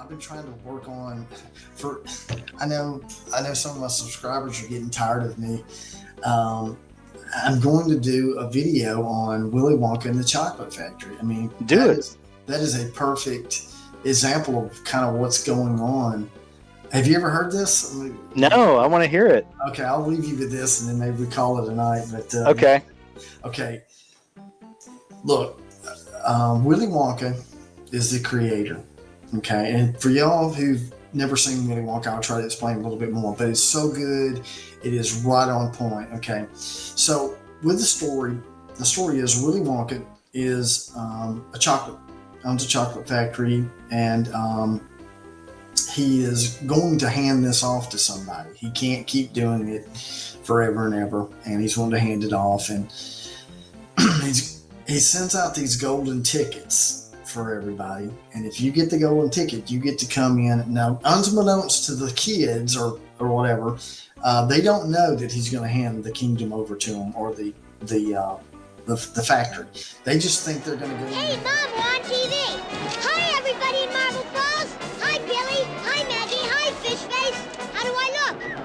I've been trying to work on for. I know some of my subscribers are getting tired of me. I'm going to do a video on Willy Wonka and the Chocolate Factory. I mean, that is a perfect example of kind of what's going on. Have you ever heard this? No, I want to hear it. Okay, I'll leave you with this, and then maybe we call it a night. But okay. Okay. Look, Willy Wonka is the creator. Okay, and for y'all who've never seen Willy Wonka, I'll try to explain a little bit more. But it's so good, it is right on point. Okay, so with the story is Willy Wonka is owns a chocolate factory, and he is going to hand this off to somebody. He can't keep doing it forever and ever, and he's going to hand it off. And he sends out these golden tickets for everybody. And if you get the golden ticket, you get to come in. Now, unbeknownst to the kids or whatever, they don't know that he's going to hand the kingdom over to them or the factory. They just think they're going to go. Hey, Mom, we're on TV. Hi, everybody in Marble Falls. Hi, Billy. Hi, Maggie. Hi, Fishface. How do I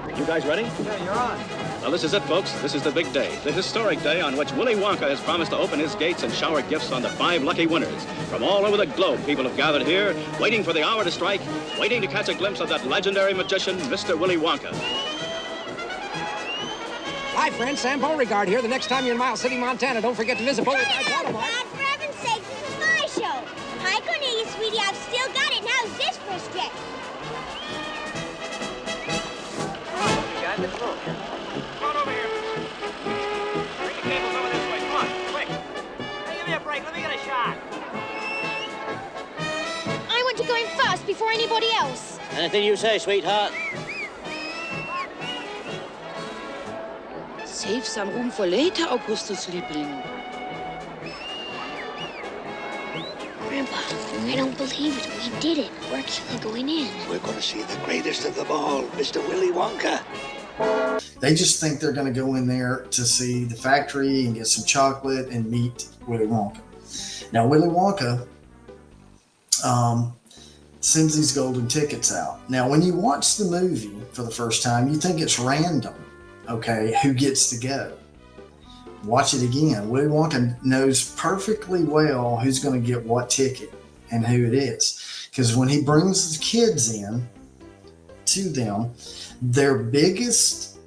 look? You guys ready? Yeah, you're on. Well, this is it, folks. This is the big day, the historic day on which Willy Wonka has promised to open his gates and shower gifts on the 5 lucky winners. From all over the globe, people have gathered here, waiting for the hour to strike, waiting to catch a glimpse of that legendary magician, Mr. Willy Wonka. Hi, friends. Sam Beauregard here. The next time you're in Miles City, Montana, don't forget to visit Beauregard's Hey, Watermark. Dad, for heaven's sake, this is my show. Hi, Cornelia, sweetie. I've still got it. How's this for a stretch? You guys, let's move. Come on over here. Bring the cables over this way. Come on, quick. Hey, give me a break. Let me get a shot. I want to go in first before anybody else. Anything you say, sweetheart. Save some room for later, Augustus Liebling. Grandpa, I don't believe it. We did it. We're actually going in. We're going to see the greatest of them all, Mr. Willy Wonka. They just think they're going to go in there to see the factory and get some chocolate and meet Willy Wonka. Now, Willy Wonka sends these golden tickets out. Now, when you watch the movie for the first time, you think it's random, okay, who gets to go. Watch it again. Willy Wonka knows perfectly well who's going to get what ticket and who it is. Because when he brings the kids in to them, their biggest,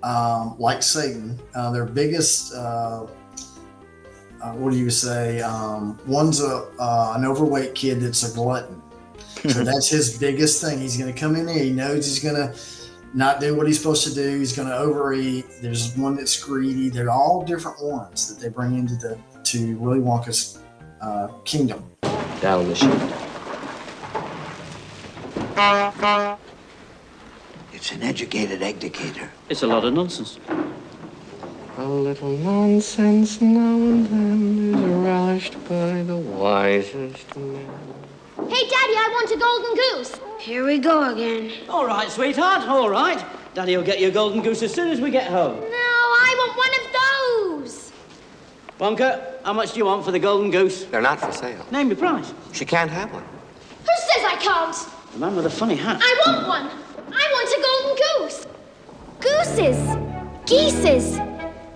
like Satan, their biggest, what do you say? One's an overweight kid that's a glutton. So that's his biggest thing. He's going to come in there. He knows he's going to not do what he's supposed to do. He's going to overeat. There's one that's greedy. They're all different ones that they bring into to Willy Wonka's kingdom. Down the chute. It's an educated egg-decator. It's a lot of nonsense. A little nonsense now and then is relished by the wisest men. Hey, Daddy, I want a golden goose. Here we go again. All right, sweetheart, all right. Daddy will get you a golden goose as soon as we get home. No, I want one of those. Wonka, how much do you want for the golden goose? They're not for sale. Name your price. She can't have one. Who says I can't? The man with a funny hat. I want one. I want a golden goose. Gooses. Geeses.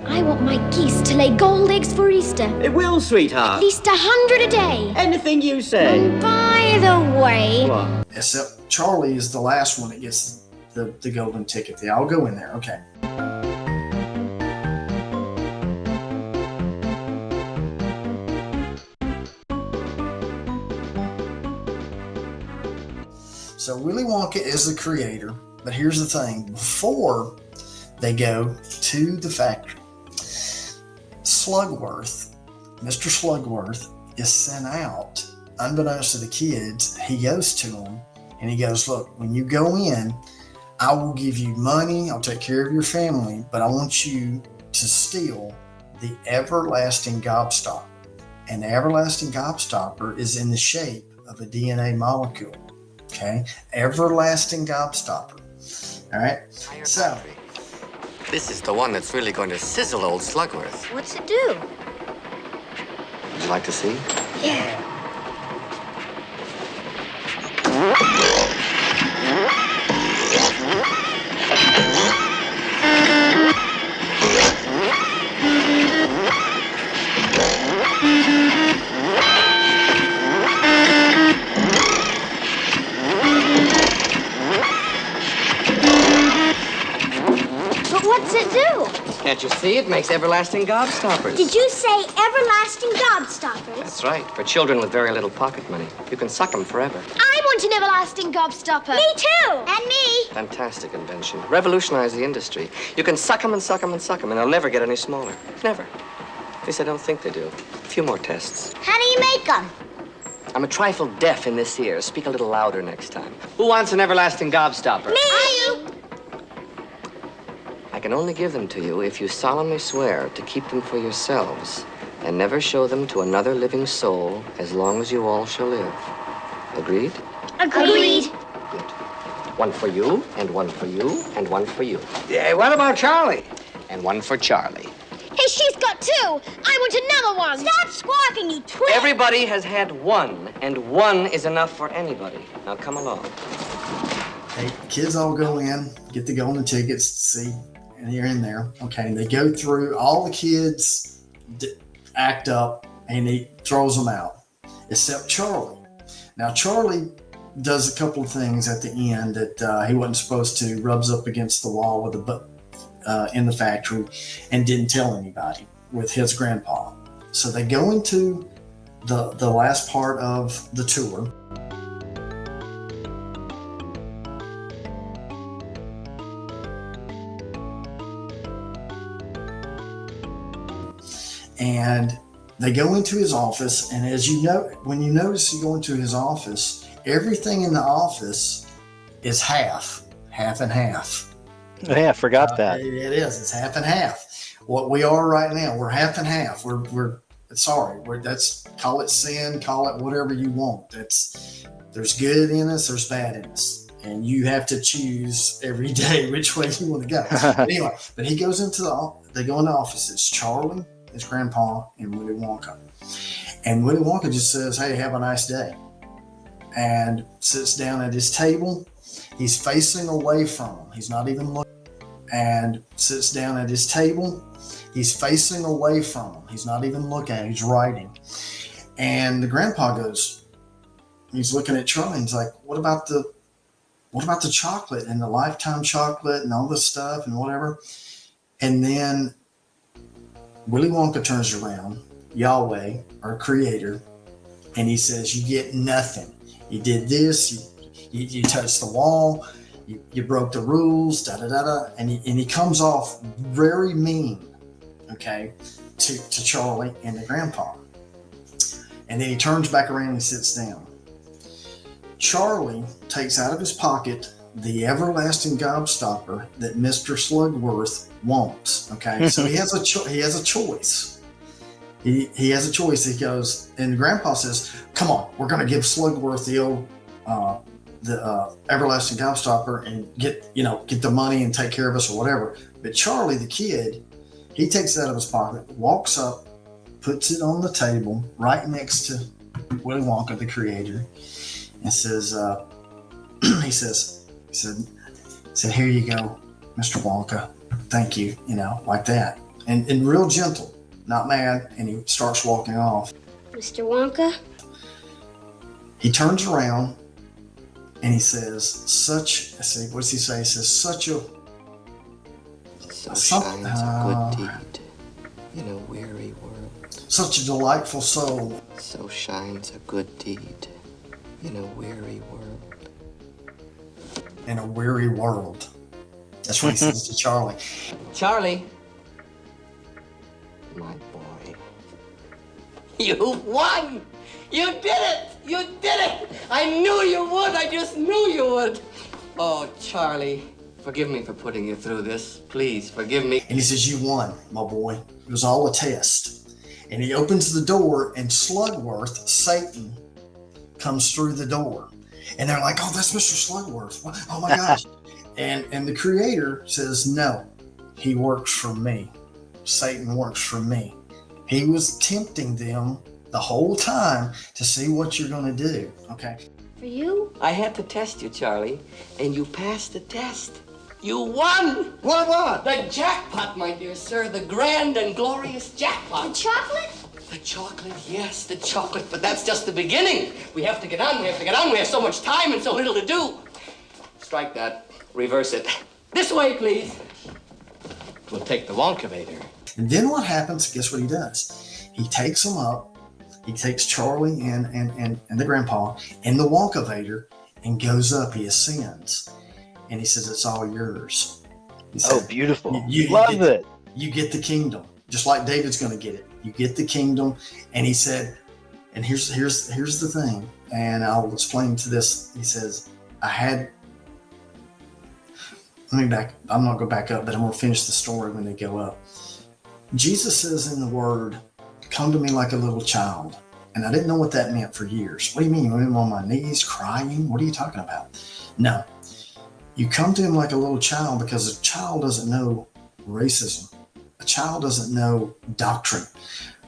I want my geese to lay gold eggs for Easter. It will, At sweetheart. least 100 a day. Anything you say. And by the way... What? Except Charlie is the last one that gets the golden ticket. They all go in there. Okay. So Willy Wonka is the creator, but here's the thing. Before they go to the factory, Slugworth, Mr. Slugworth, is sent out, unbeknownst to the kids. He goes to them and he goes, look, when you go in, I will give you money, I'll take care of your family, but I want you to steal the everlasting gobstopper. And the everlasting gobstopper is in the shape of a DNA molecule. Okay? Everlasting gobstopper. All right? So, This is the one that's really going to sizzle old Slugworth. What's it do? Would you like to see? Yeah. See, it makes everlasting gobstoppers. Did you say everlasting gobstoppers? That's right. For children with very little pocket money. You can suck them forever. I want an everlasting gobstopper. Me too. And me. Fantastic invention. Revolutionize the industry. You can suck them and suck them and suck them, and they'll never get any smaller. Never. At least I don't think they do. A few more tests. How do you make them? I'm a trifle deaf in this ear. Speak a little louder next time. Who wants an everlasting gobstopper? Me. I can only give them to you if you solemnly swear to keep them for yourselves and never show them to another living soul as long as you all shall live. Agreed? Agreed. Good. One for you, and one for you, and one for you. Yeah, what about Charlie? And one for Charlie. Hey, she's got two. I want another one. Stop squawking, you twit. Everybody has had one, and one is enough for anybody. Now come along. Hey, kids all go in, get the golden tickets to see, and you're in there. Okay, and they go through, all the kids act up, and he throws them out, except Charlie. Now, Charlie does a couple of things at the end that he wasn't supposed to, rubs up against the wall with in the factory and didn't tell anybody with his grandpa. So they go into the last part of the tour. And they go into his office, and as you know, when you notice you go into his office, everything in the office is half and half. Yeah, I forgot that. It is. It's half and half. What we are right now, we're half and half. We're sorry. That's, call it sin, call it whatever you want. There's good in us, there's bad in us, and you have to choose every day which way you want to go. But anyway, but he goes into they go in the office. It's Charlie, his grandpa, and Willy Wonka. And Willy Wonka just says, "Hey, have a nice day," and sits down at his table. He's facing away from him. He's not even looking. And sits down at his table. He's facing away from him. He's not even looking at him. He's writing. And the grandpa goes, he's looking at Charlie, and he's like, what about the chocolate and the lifetime chocolate and all this stuff and whatever? And then Willy Wonka turns around, Yahweh, our creator, and he says, you get nothing. You did this, you touched the wall, you broke the rules, and he comes off very mean, okay, to Charlie and the grandpa. And then he turns back around and sits down. Charlie takes out of his pocket the everlasting gobstopper that Mr. Slugworth wants, okay? So he has a choice. He has a choice. He goes, and the grandpa says, come on, we're going to give Slugworth the old everlasting gobstopper and get the money and take care of us or whatever. But Charlie, the kid, he takes it out of his pocket, walks up, puts it on the table right next to Willy Wonka, the creator, and says, he said, here you go, Mr. Wonka. Thank you, like that. And real gentle, not mad, and he starts walking off. Mr. Wonka? He turns around and he says, what does he say? He says, So shines a good deed in a weary world. Such a delightful soul. So shines a good deed in a weary world. In a weary world. That's what he says to Charlie. Charlie, my boy, you won! You did it! You did it! I knew you would! I just knew you would! Oh, Charlie, forgive me for putting you through this. Please, forgive me. And he says, you won, my boy. It was all a test. And he opens the door, and Slugworth, Satan, comes through the door. And they're like, oh, that's Mr. Slugworth. Oh, my gosh. And the creator says, no, he works for me. Satan works for me. He was tempting them the whole time to see what you're going to do, okay? For you? I had to test you, Charlie, and you passed the test. You won! What? The jackpot, my dear sir, the grand and glorious jackpot. The chocolate? The chocolate, yes, the chocolate, but that's just the beginning. We have to get on, we have so much time and so little to do. Strike that, reverse it. This way, please. We'll take the Wonkavator. And then what happens? Guess what he does? He takes them up. He takes Charlie and the grandpa and the Wonka Vader and goes up. He ascends. And he says, it's all yours. He said, beautiful. Love it. You get the kingdom, just like David's going to get it. You get the kingdom. And he said, and here's the thing, and I'll explain to this. He says, I'm not going to back up, but I'm going to finish the story when they go up. Jesus says in the word, come to me like a little child. And I didn't know what that meant for years. What do you mean? I'm on my knees crying? What are you talking about? No. You come to him like a little child because a child doesn't know racism. A child doesn't know doctrine.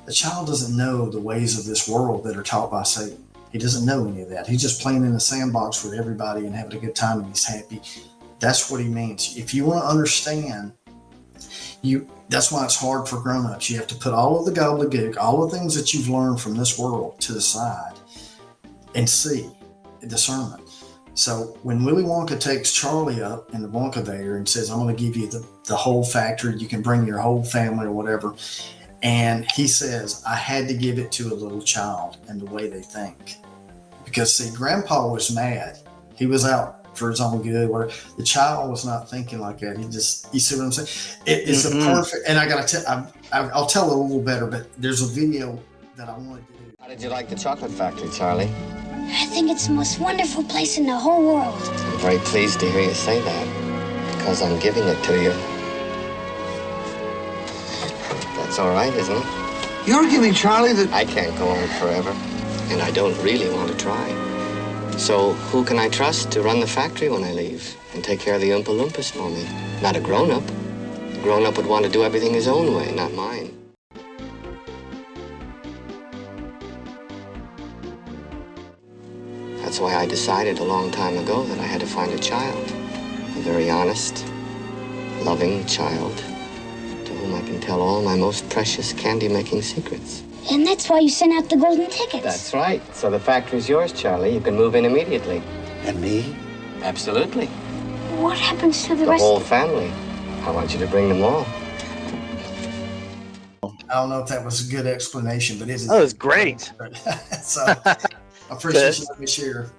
A child doesn't know the ways of this world that are taught by Satan. He doesn't know any of that. He's just playing in a sandbox with everybody and having a good time, and he's happy. That's what he means. If you want to understand, that's why it's hard for grown-ups. You have to put all of the gobbledygook, all the things that you've learned from this world to the side and see discernment. So when Willy Wonka takes Charlie up in the Wonka Vader and says, I'm going to give you the whole factory, you can bring your whole family or whatever. And he says, I had to give it to a little child and the way they think. Because see, Grandpa was mad. He was out for his own good. Whatever. The child was not thinking like that. You see what I'm saying? It's a perfect, and I got to tell, I'll tell it a little better, but there's a video that I wanted to do. How did you like the chocolate factory, Charlie? I think it's the most wonderful place in the whole world. I'm very pleased to hear you say that, because I'm giving it to you. That's all right, isn't it? You're giving Charlie the... I can't go on forever, and I don't really want to try. So who can I trust to run the factory when I leave and take care of the Oompa Loompas for me? Not a grown-up. A grown-up would want to do everything his own way, not mine. That's why I decided a long time ago that I had to find a child. A very honest, loving child to whom I can tell all my most precious candy-making secrets. And that's why you sent out the golden tickets. That's right. So the factory's yours, Charlie. You can move in immediately. And me? Absolutely. What happens to the The rest? whole family. I want you to bring them all. I don't know if that was a good explanation, but it is. That was great. So I appreciate you letting me share.